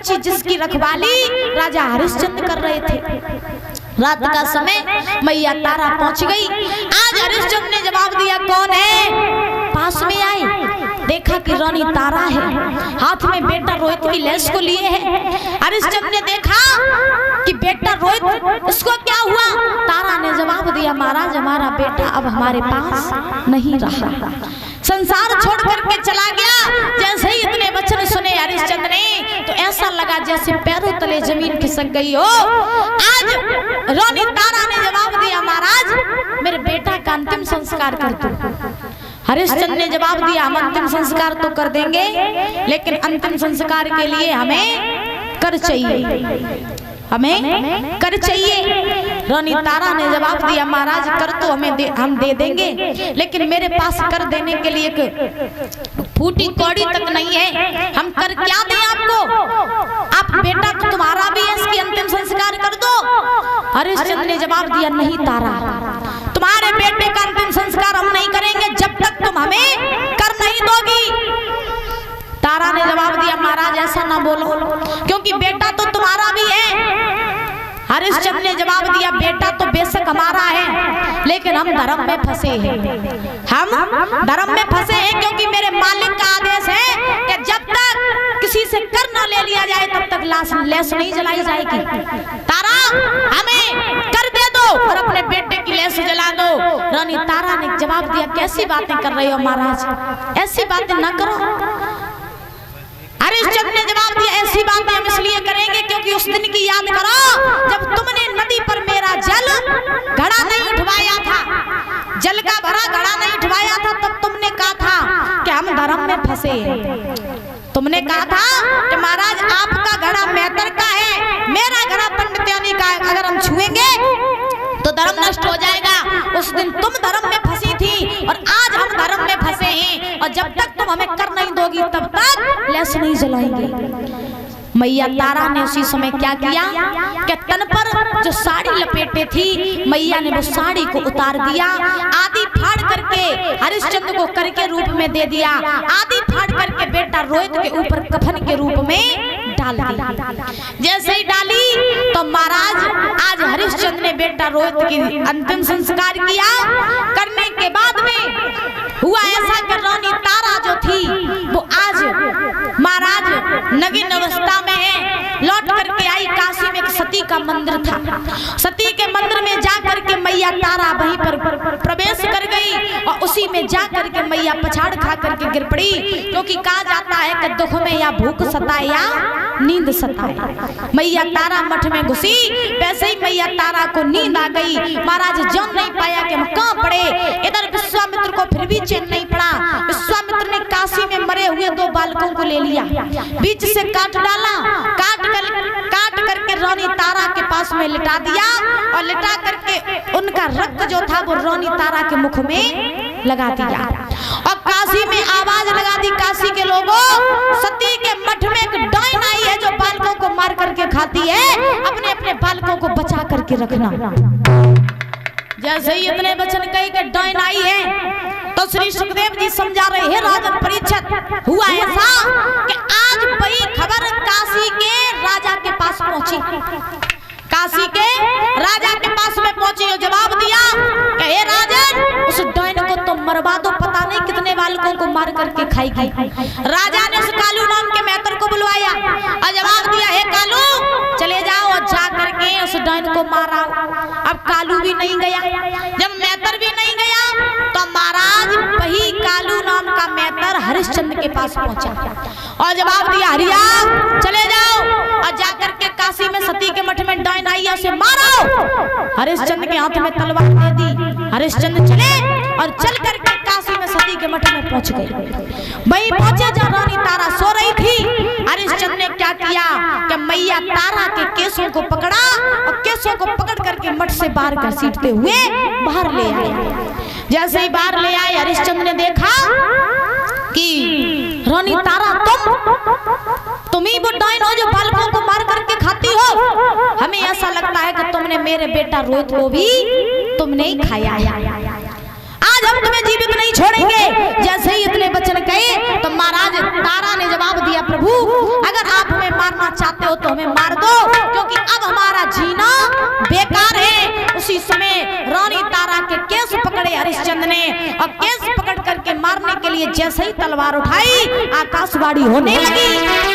पहुंची जिसकी रखवाली राजा हरिश्चंद्र कर रहे थे। रात का समय मैया तारा पहुंच गई। आज हरिश्चंद्र ने जवाब दिया, कौन है? पास में आए, देखा कि रानी तारा है, हाथ में बेटा रोहित की लेस को लिए है। हरिश्चंद्र ने देखा कि बेटा रोहित, इसको क्या हुआ? तारा ने जवाब दिया, महाराज हमारा बेटा अब हमारे पास नहीं रहा, संसार छोड़ करके चला गया। जैसे ही इतने वचन सुने हरिश्चंद्र ने तो ऐसा लगा जैसे पैरों तले जमीन खिसक गई हो। आज रानी तारा ने जवाब दिया, महाराज मेरे बेटा का अंतिम संस्कार कर दो। हरिश्चंद्र ने जवाब दिया, हम अंतिम संस्कार तो कर देंगे, लेकिन अंतिम संस्कार के लिए हमें कर चाहिए, हमें कर चाहिए। रानी तारा ने जवाब दिया, महाराज कर तो हम दे देंगे, लेकिन मेरे पास कर देने के लिए एक फूटी कौड़ी तक नहीं है। हम कर क्या दें आपको? आप बेटा तो तुम्हारा भी है, इसकी अंतिम संस्कार कर दो। हरिश्चंद्र ने जवाब दिया, नहीं तारा, तुम्हारे बेटे का अंतिम संस्कार हम नहीं करेंगे जब तक तुम हमें कर नहीं दोगी। तारा ने जवाब दिया, महाराज ऐसा ना बोलो, क्योंकि बेटा तो तुम्हारा भी है। हरिश्चंद्र ने जवाब दिया, बेटा तो बेशक हमारा है, लेकिन हम धर्म में फंसे हैं, हम धर्म में फंसे हैं, क्योंकि मेरे मालिक का आदेश है कि जब तक किसी से कर न ले लिया जाए तब तक लेस नहीं जलाई जाएगी। तारा हमें कर दे दो और अपने बेटे की लेस जला दो। रानी तारा ने जवाब दिया, कैसी बातें कर रही हो महाराज, ऐसी बातें ना करो। हरिश्चंद्र ने जवाब दिया, ऐसी बातें हम इसलिए करेंगे क्योंकि उस दिन की याद करो जब तुमने नदी पर मेरा जल घड़ा नहीं उठवाया था, जल का भरा घड़ा नहीं उठवाया था, तब तुमने कहा था कि हम धर्म में फंसे हैं। तुमने कहा था कि महाराज आपका घड़ा मेहतर का है, मेरा घड़ा पंडित्यानी का है, अगर हम छुएंगे तो धर्म नष्ट हो जाएगा। उस दिन तुम धर्म में फंसी थी और आज हम धर्म में फंसे हैं, और जब तक तुम हमें कर नहीं दोगी तब तक लेस नहीं जलाएंगे। मैया तारा ने उसी समय क्या किया कि तन पर जो साड़ी लपेटे थी, मैया ने वो साड़ी को उतार दिया, आधी फाड़ करके हरिश्चंद्र को कर के रूप में दे दिया, आधी फाड़ करके बेटा रोहित के ऊपर कफन के रूप में डाल दी। जैसे ही डाली तो महाराज आज हरिश्चंद्र ने बेटा रोहित की अंतिम संस्कार किया। करने के बाद में हुआ ऐसा कि रानी तारा जो थी वो आज महाराज नवीन अवस्था में है, लौट करके आई। काशी में एक सती का मंदिर था, सती के मंदिर में जा करके मैया तारा वहीं पर प्रवेश कर गई और उसी में जा करके मैया पछाड़ खा करके गिर पड़ी, क्योंकि कहा जाता है कि दुख में या भूख सताए या नींद सताए। मैया तारा मठ में घुसी, वैसे ही मैया तारा को नींद आ गई। महाराज जान नहीं पाया कि हम कहाँ पड़े। इधर विश्वामित्र को फिर भी चैन नहीं पड़ा। विश्वामित्र ने काशी में मरे हुए 2 बालकों को ले लिया, बीच से काट डाला, काट करके रानी तारा के पास में लिटा दिया और लिटा करके उनका रक्त जो था वो रानी तारा के मुख में लगा दिया। और काशी में आवाज लगा दी, काशी के लोगों, सती के मठ में एक डायन आई है जो बालकों को मार करके खाती है, अपने अपने बालकों को बचा करके रखना। जैसे ही इतने वचन कहे कि डायन आई है तो श्री सुखदेव जी समझा रहे हैं, राजन परीक्षित, हुआ ऐसा कि आज वही खबर काशी के राजा के पास पहुंची। काशी के राजा के पास में पहुंची और जवाब दिया कि हे राजन, उस डायन को तो मरवा दो, पता नहीं कितने बालकों को मार करके खाएगी। राजा ने उस कालू नाम के मेहतर को बुलवाया और जवाब दिया, हे कालू चले जाओ और जा करके उस डायन को मारा। अब कालू भी नहीं गया, जब मेहतर भी नहीं गया तो महाराज वही कालू नाम का मेहतर हरिश्चंद्र के पास पहुंचा और जवाब दिया, हरिया चले जाओ और जाकर के काशी में सती के मठ में डायन आई है, उसे मारो। हरिश्चंद्र के हाथ में तलवार दे दी। हरिश्चंद्र चले और चल करके काशी में सती के मठ में पहुंच गए। वहीं पहुंचे जब रानी तारा सो रही थी, हरिश्चंद्र ने क्या किया कि मैया तारा के केसों को पकड़ा और केसों को पकड़ करके मठ से बाहर घसीटते हुए बाहर ले आए। जैसे ही बाहर ले आए, हरिश्चंद्र ने देखा कि रानी तारा तुम ही वो डायन हो जो बालकों को मार करके खाती हो। हमें ऐसा लगता है कि तुमने मेरे बेटा रोहित को भी तुमने ही खाया। आज हम तुम्हें जीवित नहीं छोड़ेंगे। जैसे ही इतने वचन कहे तो महाराज तारा ने जवाब दिया, प्रभु अगर आप हमें मारना चाहते हो तो हमें मार दो, क्योंकि अब हमारा जीना बेकार है। उसी समय रानी तारा के केस पकड़े हरिश्चंद्र ने, और केस पकड़ करके मारने के लिए जैसे ही तलवार उठाई, आकाशवाणी होने लगी।